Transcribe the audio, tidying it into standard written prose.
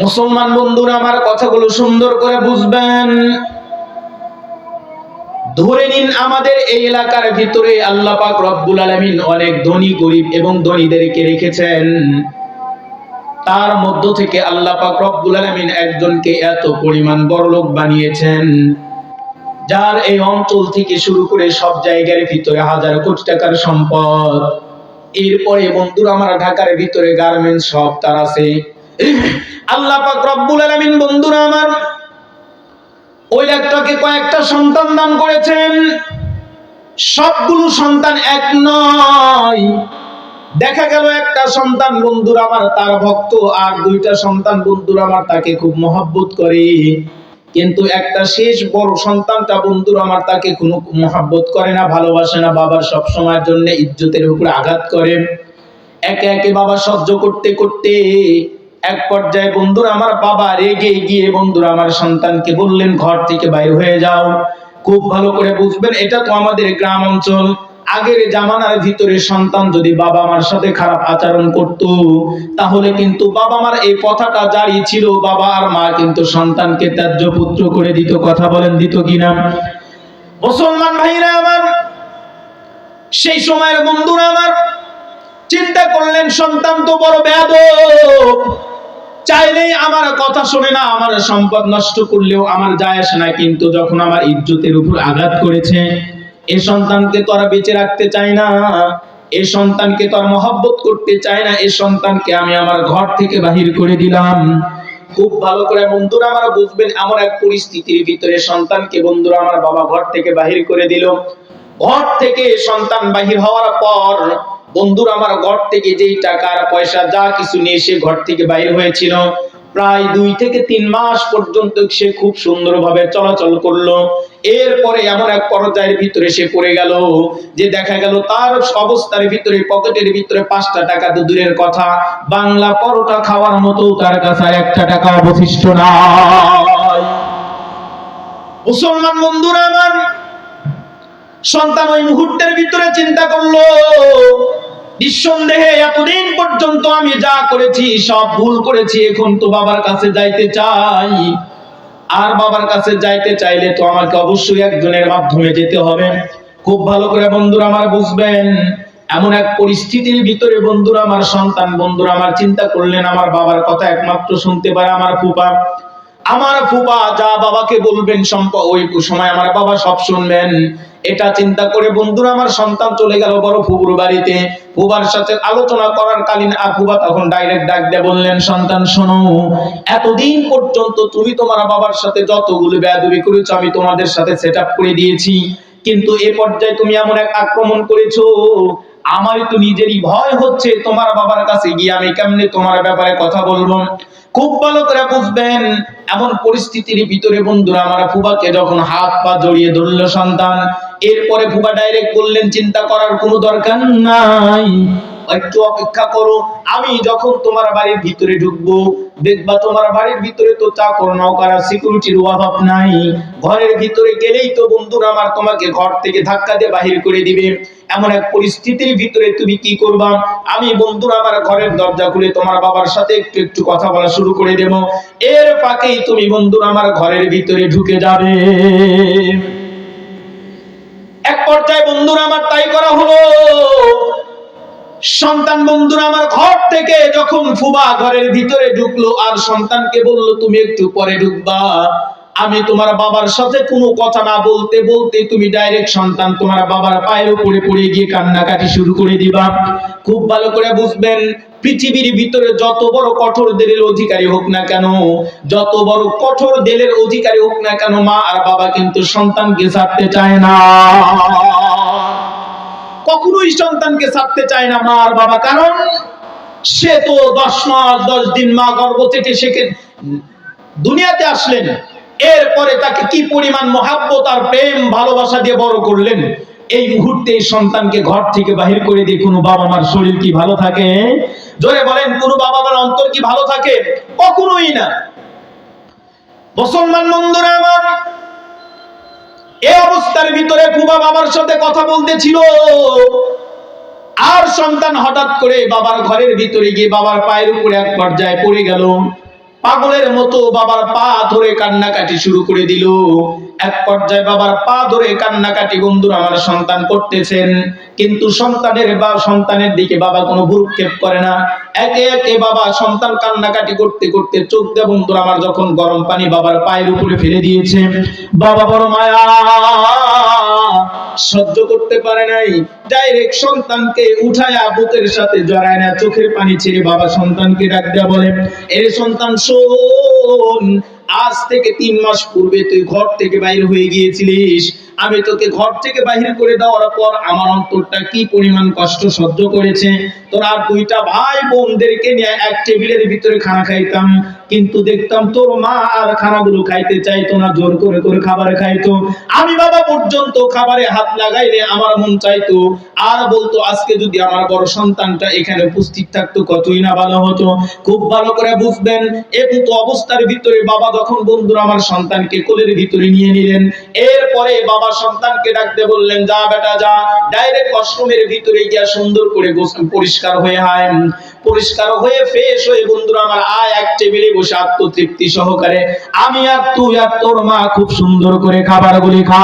মুসলমান বন্ধুরা আমার কথাগুলো সুন্দর করে বুঝবেন। ধরে নিন আমাদের এই এলাকার ভিতরে আল্লাহ পাক রব্বুল আলামিন অনেক ধনী গরিব এবং ধনীদেরকে রেখেছেন। তার মধ্য থেকে আল্লাহ পাক রব্বুল আলামিন একজনকে এত পরিমাণ বড়লোক বানিয়েছেন, যার এই অঞ্চল থেকে শুরু করে সব জায়গার ভিতরে হাজার কোটি টাকার সম্পদ। এরপরে বন্ধুরা আমার ঢাকার ভিতরে গার্মেন্টস সব তার আছে। আল্লাহ পাক রব্বুল আলামিন বন্ধুরা আমার ওই লোকটাকে কয়েকটা সন্তান দান করেছেন। সবগুলো সন্তান এক নয়, দেখা গেল একটা সন্তান বন্ধুরা আমার তার ভক্ত, আর দুইটা সন্তান বন্ধুরা আমার তাকে খুব মহব্বত করে। কিন্তু একটা শেষ বড় সন্তানটা বন্ধুরা আমার তাকে কোনো মহব্বত করে না, ভালোবাসে না। বাবার সব সময়ের জন্য ইজ্জতের উপরে আঘাত করে। একে একে বাবা সহ্য করতে করতে এক পর্যায়ে বন্ধুরা আমার বাবা রেগে গিয়ে বন্ধুরা আমার সন্তানকে বললেন, ঘর থেকে বাইর হয়ে যাও। খুব ভালো করে বুঝবেন, এটা তো আমাদের গ্রাম অঞ্চল। আগের জামানার ভিতরে সন্তান যদি বাবা মার সাথে খারাপ আচরণ করত, তাহলে কিন্তু বাবা মার এই কথাটা জারি ছিল, বাবা আর মা কিন্তু সন্তানকে ত্যায্য পুত্র করে দিত। কথা বলেন, দিত কিনা? মুসলমান ভাইরা আমার, সেই সময়ের বন্ধুরা আমার চিন্তা করলেন, সন্তান তো বড় বেয়াদব, চাইলেই আমার কথা শোনে না, আমার সম্পদ নষ্ট করলেও আমার যায় আসে না, কিন্তু যখন আমার ইজ্জতের উপর আঘাত করেছে, এই সন্তানকে তো আর বেঁচে রাখতে চাই না, এই সন্তানকে তো আর মহব্বত করতে চাই না, এই সন্তানকে আমি আমার ঘর থেকে বাহির করে দিলাম। খুব ভালো করে বন্ধুরা আমার বুঝবেন, এমন এক পরিস্থিতির ভিতরে সন্তানকে বন্ধুরা আমার বাবা ঘর থেকে বাহির করে দিল। ঘর থেকে সন্তান বাহির হওয়ার পর বন্ধুরা আমার ঘর থেকে যেই টাকা আর পয়সা যা কিছু নিয়ে সে ঘর থেকে বাইরে হয়েছিল, প্রায় 2 থেকে 3 মাস পর্যন্ত সে খুব সুন্দরভাবে চলাচল করলো। এরপরে এমন এক পর্যায়ের ভিতরে সে পড়ে গেল যে দেখা গেল তার অবস্থার ভিতরে পকেটের ভিতরে 5টা টাকা তো দূরের কথা, বাংলা পরোটা খাওয়ার মতো তার কাছে আর 1টা টাকা অবশিষ্ট নাই। মুসলমান বন্ধুরা আমার, সন্তান ওই মুহূর্তের ভিতরে চিন্তা করলো, নিঃসন্দেহে এতদিন পর্যন্ত আমি যা করেছি সব ভুল করেছি, এখন তো বাবার কাছে যাইতে চাই। আর বাবার কাছে যাইতে চাইলে তো আমাকে অবশ্যই একজনের মাধ্যমে যেতে হবে। খুব ভালো করে বন্ধুরা আমার বুঝবেন, এমন এক পরিস্থিতির ভিতরে বন্ধুরা আমার সন্তান বন্ধুরা আমার চিন্তা করলেন, আমার বাবার কথা একমাত্র শুনতে পারে আমার ফুপা। আমার ফুপা যা বাবাকে বলবেন ওই সময় আমার বাবা সব শুনবেন। এটা চিন্তা করে বন্ধুরা আমার সন্তান চলে গেল বড় ফুপুর বাড়িতে। ফুবার সাথে আলোচনা করার কালীন আর ফুবা তখন ডাইরেক্ট ডাক দিয়ে বললেন, সন্তান শোনো, এতদিন পর্যন্ত তুমি তোমার বাবার সাথে যতগুলো বেয়াদবি করেছো আমি তোমাদের সাথে সেটআপ করে দিয়েছি, কিন্তু এ পর্যায়ে তুমি এমন এক আক্রমণ করেছো, আমার তো নিজেরই ভয় হচ্ছে তোমার বাবার কাছে গিয়ে আমি কেমনে তোমার ব্যাপারে কথা বলবো। খুব ভালো করে বুঝবেন, এমন পরিস্থিতির ভিতরে বন্ধুরা আমার ফুবাকে যখন হাত পা জড়িয়ে ধরল সন্তান, এরপরে ফুবা ডাইরেক্ট বললেন, চিন্তা করার কোনো দরকার নাই, একটু অপেক্ষা করো, আমি যখন তোমার বাড়ির ভিতরে ঢুকবো দেখবা তোমার বাড়ির ভিতরে তো চাকর নৌকার সিকিউরিটির অভাব নাই, ঘরের ভিতরে গেলেই তো বন্ধুরা আমার তোমাকে ঘর থেকে ধাক্কা দিয়ে বাহির করে দিবে। এমন এক পরিস্থিতির ভিতরে তুমি কি করবা, আমি বন্ধুরা আমার ঘরের দরজা খুলে তোমার বাবার সাথে একটু একটু কথা বলা শুরু করে দেব, এর ফাঁকেই তুমি বন্ধুরা আমার ঘরের ভিতরে ঢুকে যাবে। এক পর্যায়ে বন্ধুরা আমার তাই করা হলো। সন্তান বন্ধুরা আমার ঘর থেকে যখন ফুবা ঘরের ভিতরে ঢুকলো আর সন্তানকে বলল, তুমি একটু পরে ঢুকবা, আমি তোমার বাবার সাথে কোনো কথা না বলতে বলতে তুমি ডাইরেক্ট সন্তান তোমার বাবার পায়ের উপরে পড়ে গিয়ে কান্নাকাটি শুরু করে দিবা। খুব ভালো করে বুঝবেন, পৃথিবীর ভিতরে যত বড় কঠোর দিলের অধিকারী হোক না কেন, যত বড় কঠোর দিলের অধিকারী হোক না কেন, মা আর বাবা কিন্তু সন্তানকে ছাড়তে চায় না, কখনোই সন্তানকে ছাড়তে চায় না মা আর বাবা। কারণ সে তো 10 মাস 10 দিন মা গর্ভ থেকে সেকে দুনিয়াতে আসলেন, এরপরে তাকে কি পরিমাণ মহাব্বত আর প্রেম ভালোবাসা দিয়ে বড় করলেন। এই মুহূর্তে সন্তানকে ঘর থেকে বাহির করে দিয়ে কোনো বাবা মার শরীর কি ভালো থাকে? জোরে বলেন, কোনো বাবা মার অন্তর কি ভালো থাকে? কখনোই না। মুসলমান বন্ধুরা আমার, এই অবস্থার ভিতরে ফুবা বাবার সাথে কথা বলতেছিল, আর সন্তান হঠাৎ করে বাবার ঘরের ভিতরে গিয়ে বাবার পায়ের উপরে এক পর্যায়ে পড়ে গেল। পাগলের মতো বাবার পা ধরে কান্নাকাটি শুরু করে দিল। এক পর্যায়ে বাবার পা ধরে কান্নাকাটি বন্ধুরা আমার সন্তান করতেছেন, কিন্তু সন্তানের দিকে বাবা কোনো ভ্রুক্ষেপ করে না। একে একে বাবা সন্তান কান্নাকাটি করতে করতে চোখ দিয়ে বন্ধুরা আমার যখন গরম পানি বাবার পায়ের উপরে ফেলে দিয়েছে, বাবা বড় মায়া সহ্য করতে পারে নাই, ডাইরেক্ট সন্তানকে উঠায়া বুকের সাথে জড়ায় না, চোখের পানি ছেড়ে বাবা সন্তানকে ডাক দেয়া বলে, এরে সন্তান শোন, আজ থেকে 3 মাস পূর্বে তুই ঘর থেকে বাইরে হয়ে গিয়েছিলিস। আমি তোকে ঘর থেকে বাহির করে দেওয়ার পর আমার অন্তরটা কি পরিমাণ কষ্ট সহ্য করেছে। তোরা 2টা ভাই বোনদেরকে নিয়ে এক টেবিলের ভিতরে খানা খাইতাম, কিন্তু দেখতাম তোর মা আর খানাগুলো খাইতে চাইতো না, জোর করে করে খাবার খাইতো। আমি বাবা পর্যন্ত খাবারে হাত লাগাইলে আমার মন চাইতো, আর বলতো আজকে যদি আমার বড় সন্তানটা এখানে উপস্থিত থাকতো কতই না ভালো হতো। খুব ভালো করে বুঝবেন, এই তো অবস্থার ভিতরে বাবা যখন বন্ধুরা আমার সন্তানকে কোলের ভিতরে নিয়ে নিলেন, এরপরে বাবা সন্তানকে ডাকতে বললেন, যা বেটা যা, ডাইরেক্ট ওয়াশরুমের ভিতরে গিয়া সুন্দর করে পরিষ্কার হয়ে আয়, পরিষ্কার হয়ে ফ্রেশ হয়ে বন্ধুরা আমার আয় এক টেবিলে বসে আত্মতৃপ্তি সহকারে আমি আর তুই আর তোর মা খুব সুন্দর করে খাবারগুলি খা।